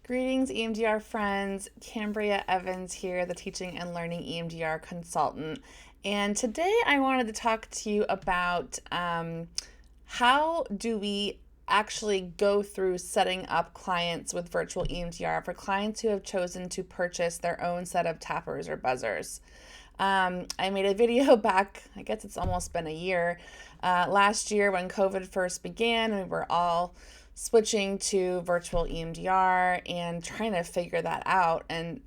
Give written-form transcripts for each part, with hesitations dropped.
Greetings, EMDR friends. Kambria Evans here, the Teaching and Learning EMDR consultant. And today I wanted to talk to you about how do we actually go through setting up clients with virtual EMDR for clients who have chosen to purchase their own set of tappers or buzzers. I made a video back, I guess it's almost been a year, last year when COVID first began. We were all switching to virtual EMDR and trying to figure that out. And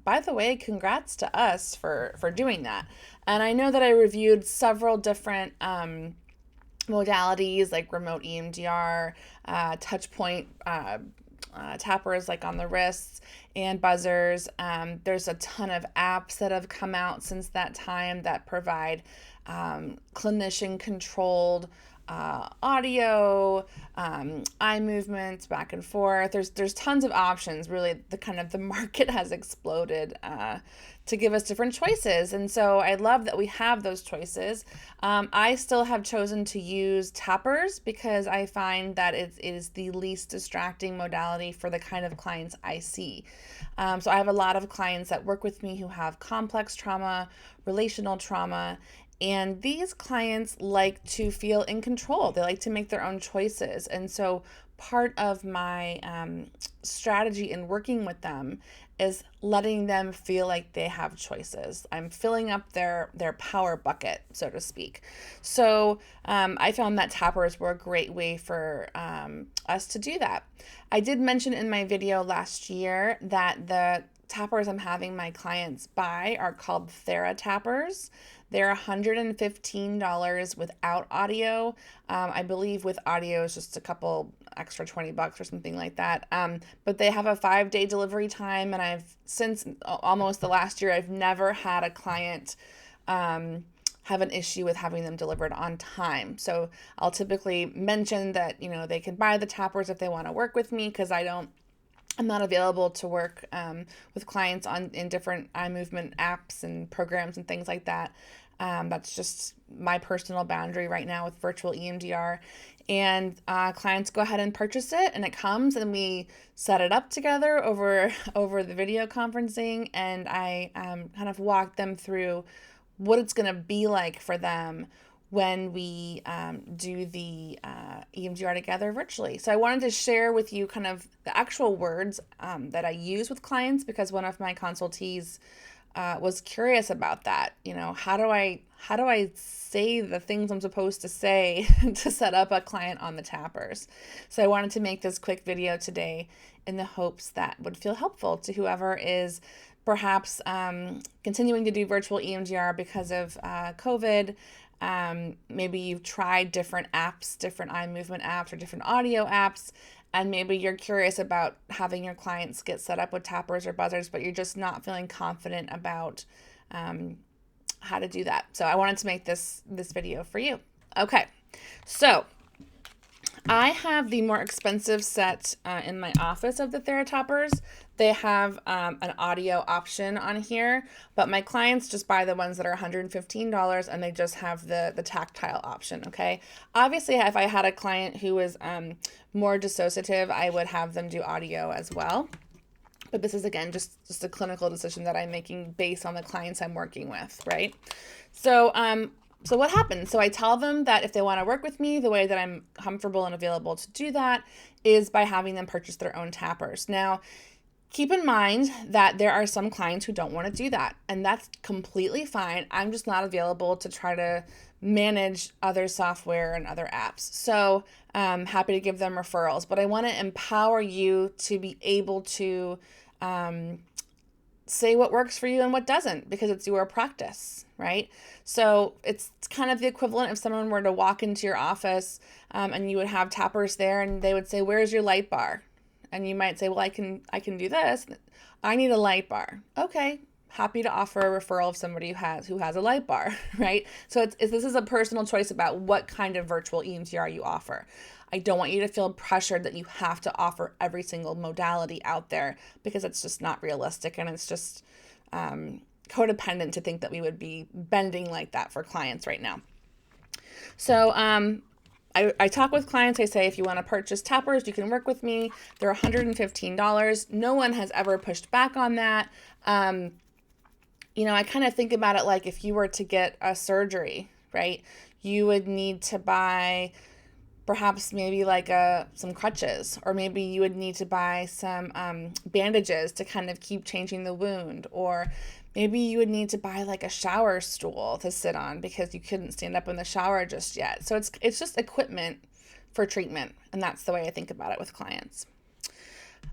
by the way, congrats to us for doing that. And I know that I reviewed several different modalities like remote EMDR, touch point tappers like on the wrists, and buzzers. There's a ton of apps that have come out since that time that provide clinician controlled audio, eye movements back and forth. There's tons of options. Really, the market has exploded to give us different choices, and so I love that we have those choices. I still have chosen to use tappers because I find that it is the least distracting modality for the kind of clients I see. So I have a lot of clients that work with me who have complex trauma, relational trauma. And these clients like to feel in control. They like to make their own choices. And so part of my strategy in working with them is letting them feel like they have choices. I'm filling up their power bucket, so to speak. So I found that tappers were a great way for us to do that. I did mention in my video last year that the tappers I'm having my clients buy are called TheraTappers. They're $115 without audio. I believe with audio is just a couple extra $20 or something like that. But they have a 5-day delivery time, and I've since almost the last year, I've never had a client have an issue with having them delivered on time. So I'll typically mention that they can buy the tappers if they want to work with me, because I'm not available to work with clients in different eye movement apps and programs and things like that. That's just my personal boundary right now with virtual EMDR. And clients go ahead and purchase it, and it comes, and we set it up together over the video conferencing, and I kind of walk them through what it's going to be like for them when we do the EMDR together virtually. So I wanted to share with you kind of the actual words that I use with clients, because one of my consultees was curious about that. How do I say the things I'm supposed to say to set up a client on the tappers? So I wanted to make this quick video today in the hopes that would feel helpful to whoever is perhaps continuing to do virtual EMDR because of COVID. Maybe you've tried different apps, different eye movement apps or different audio apps, and maybe you're curious about having your clients get set up with tappers or buzzers, but you're just not feeling confident about how to do that. So I wanted to make this video for you. Okay, so I have the more expensive set in my office of the TheraTappers. They have an audio option on here, but my clients just buy the ones that are $115, and they just have the tactile option, okay? Obviously, if I had a client who was more dissociative, I would have them do audio as well. But this is, again, just a clinical decision that I'm making based on the clients I'm working with, right? So what happens? So I tell them that if they want to work with me, the way that I'm comfortable and available to do that is by having them purchase their own tappers. Now, keep in mind that there are some clients who don't want to do that, and that's completely fine. I'm just not available to try to manage other software and other apps. So I'm happy to give them referrals, but I want to empower you to be able to say what works for you and what doesn't, because it's your practice, right? So it's kind of the equivalent if someone were to walk into your office and you would have tappers there, and they would say, "Where's your light bar?" And you might say, "Well, I can do this. I need a light bar." Okay, happy to offer a referral of somebody who has a light bar, right? So this is a personal choice about what kind of virtual EMDR you offer. I don't want you to feel pressured that you have to offer every single modality out there, because it's just not realistic, and it's just codependent to think that we would be bending like that for clients right now. So I talk with clients. I say, if you want to purchase tappers, you can work with me. They're $115. No one has ever pushed back on that. I kind of think about it like if you were to get a surgery, right? You would need to buy perhaps maybe like some crutches, or maybe you would need to buy some bandages to kind of keep changing the wound, or maybe you would need to buy like a shower stool to sit on because you couldn't stand up in the shower just yet. So it's just equipment for treatment, and that's the way I think about it with clients.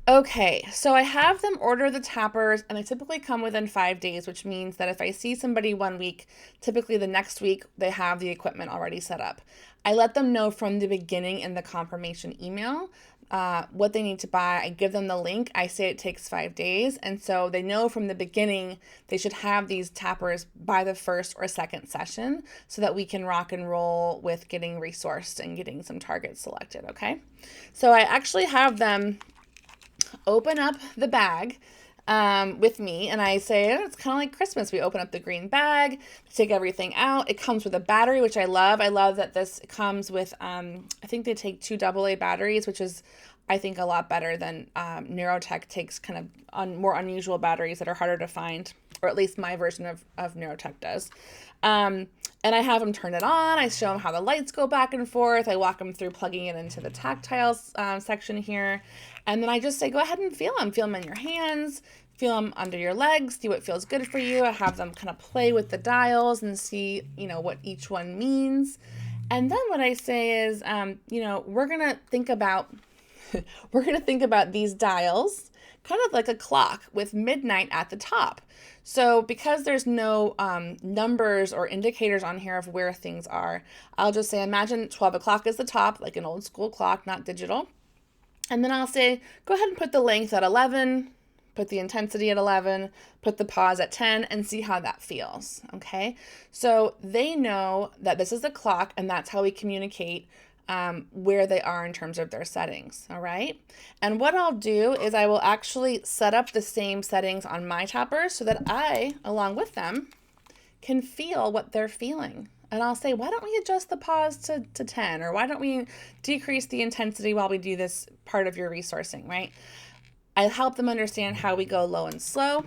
Okay, so I have them order the tappers, and they typically come within 5 days, which means that if I see somebody 1 week, typically the next week they have the equipment already set up. I let them know from the beginning in the confirmation email what they need to buy. I give them the link. I say it takes 5 days, and so they know from the beginning they should have these tappers by the first or second session so that we can rock and roll with getting resourced and getting some targets selected, okay? So I actually have them open up the bag with me, and I say, it's kind of like Christmas. We open up the green bag, take everything out. It comes with a battery, which I love. I love that this comes with, I think they take 2 AA batteries, which is, I think, a lot better than Neurotech takes kind of more unusual batteries that are harder to find, or at least my version of Neurotech does. And I have them turn it on. I show them how the lights go back and forth. I walk them through plugging it into the tactile section here. And then I just say, go ahead and feel them. Feel them in your hands. Feel them under your legs. See what feels good for you. I have them kind of play with the dials and see, what each one means. And then what I say is, we're going to think about these dials kind of like a clock with midnight at the top. So because there's no numbers or indicators on here of where things are, I'll just say, imagine 12 o'clock is the top, like an old school clock, not digital. And then I'll say, go ahead and put the length at 11, put the intensity at 11, put the pause at 10, and see how that feels, okay? So they know that this is the clock, and that's how we communicate where they are in terms of their settings, all right? And what I'll do is I will actually set up the same settings on my tappers so that I, along with them, can feel what they're feeling. And I'll say, why don't we adjust the pause to 10? Or why don't we decrease the intensity while we do this part of your resourcing, right? I help them understand how we go low and slow.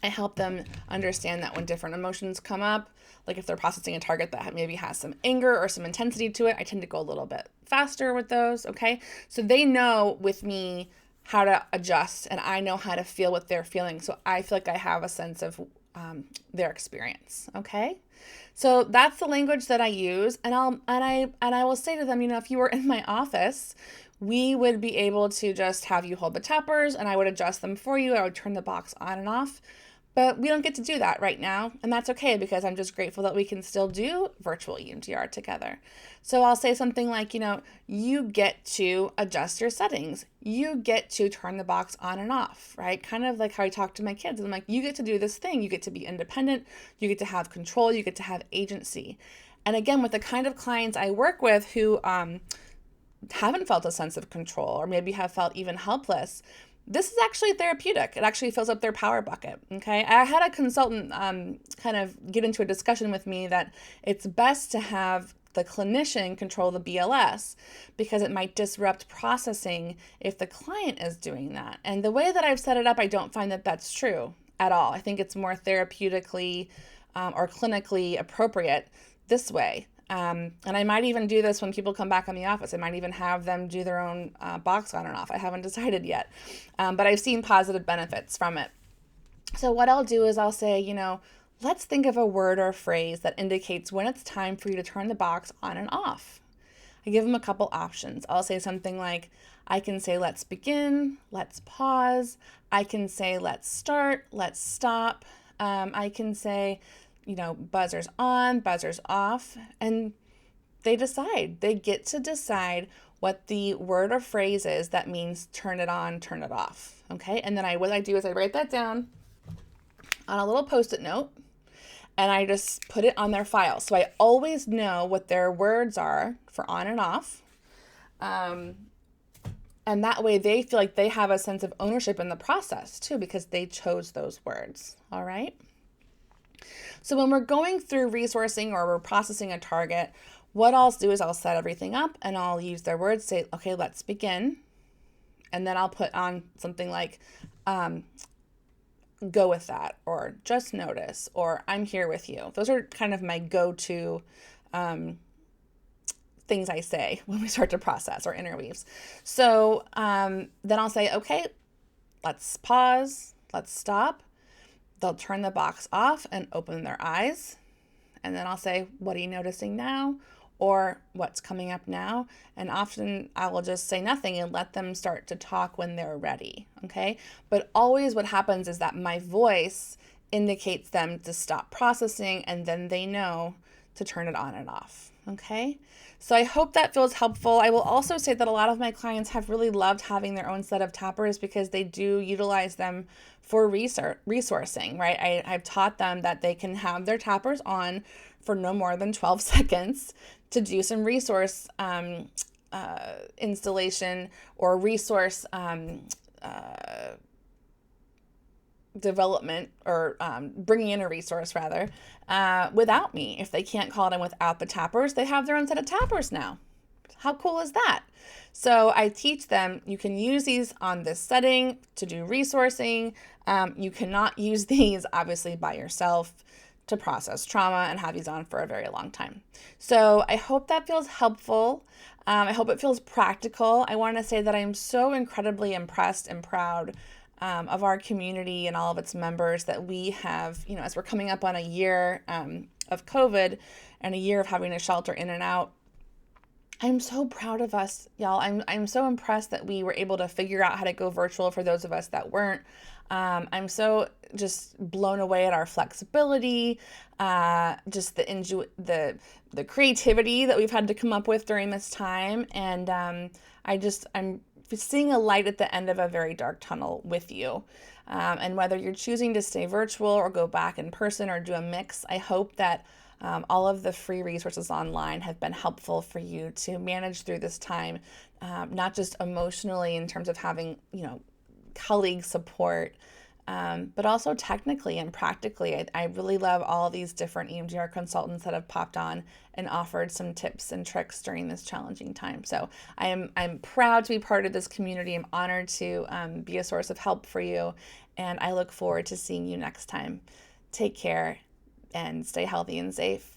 I help them understand that when different emotions come up, like if they're processing a target that maybe has some anger or some intensity to it, I tend to go a little bit faster with those, okay? So they know with me how to adjust, and I know how to feel what they're feeling. So I feel like I have a sense of their experience, okay? So that's the language that I use, and I will say to them, if you were in my office, we would be able to just have you hold the tappers, and I would adjust them for you. I would turn the box on and off. But we don't get to do that right now, and that's okay because I'm just grateful that we can still do virtual EMDR together. So I'll say something like, you get to adjust your settings. You get to turn the box on and off, right? Kind of like how I talk to my kids. I'm like, you get to do this thing. You get to be independent. You get to have control. You get to have agency. And again, with the kind of clients I work with who haven't felt a sense of control or maybe have felt even helpless, this is actually therapeutic. It actually fills up their power bucket, okay? I had a consultant kind of get into a discussion with me that it's best to have the clinician control the BLS because it might disrupt processing if the client is doing that. And the way that I've set it up, I don't find that that's true at all. I think it's more therapeutically or clinically appropriate this way. And I might even do this when people come back in the office. I might even have them do their own box on and off. I haven't decided yet, but I've seen positive benefits from it. So what I'll do is I'll say, let's think of a word or phrase that indicates when it's time for you to turn the box on and off. I give them a couple options. I'll say something like, I can say, let's begin, let's pause. I can say, let's start, let's stop. I can say, buzzers on, buzzers off, and they decide. They get to decide what the word or phrase is that means turn it on, turn it off, okay? And then what I do is I write that down on a little Post-it note, and I just put it on their file. So I always know what their words are for on and off, and that way they feel like they have a sense of ownership in the process too because they chose those words, all right? So when we're going through resourcing or we're processing a target, what I'll do is I'll set everything up and I'll use their words, say, okay, let's begin. And then I'll put on something like, go with that, or just notice, or I'm here with you. Those are kind of my go-to things I say when we start to process or interweaves. So then I'll say, okay, let's pause, let's stop. They'll turn the box off and open their eyes. And then I'll say, what are you noticing now? Or what's coming up now? And often I will just say nothing and let them start to talk when they're ready, okay? But always what happens is that my voice indicates them to stop processing, and then they know to turn it on and off, okay? So I hope that feels helpful. I will also say that a lot of my clients have really loved having their own set of tappers because they do utilize them for resourcing, right? I've taught them that they can have their tappers on for no more than 12 seconds to do some resource installation or resource development, or bringing in a resource rather, without me. If they can't call it in without the tappers, they have their own set of tappers now. How cool is that? So I teach them, you can use these on this setting to do resourcing. You cannot use these obviously by yourself to process trauma and have these on for a very long time. So I hope that feels helpful. I hope it feels practical. I want to say that I'm so incredibly impressed and proud of our community and all of its members, that we have, as we're coming up on a year of COVID and a year of having to shelter in and out. I'm so proud of us, y'all. I'm so impressed that we were able to figure out how to go virtual for those of us that weren't. I'm so just blown away at our flexibility, just the creativity that we've had to come up with during this time, and I'm seeing a light at the end of a very dark tunnel with you. And whether you're choosing to stay virtual or go back in person or do a mix, I hope that all of the free resources online have been helpful for you to manage through this time, not just emotionally in terms of having, colleague support, but also technically and practically. I really love all these different EMDR consultants that have popped on and offered some tips and tricks during this challenging time. So I'm proud to be part of this community. I'm honored to be a source of help for you, and I look forward to seeing you next time. Take care and stay healthy and safe.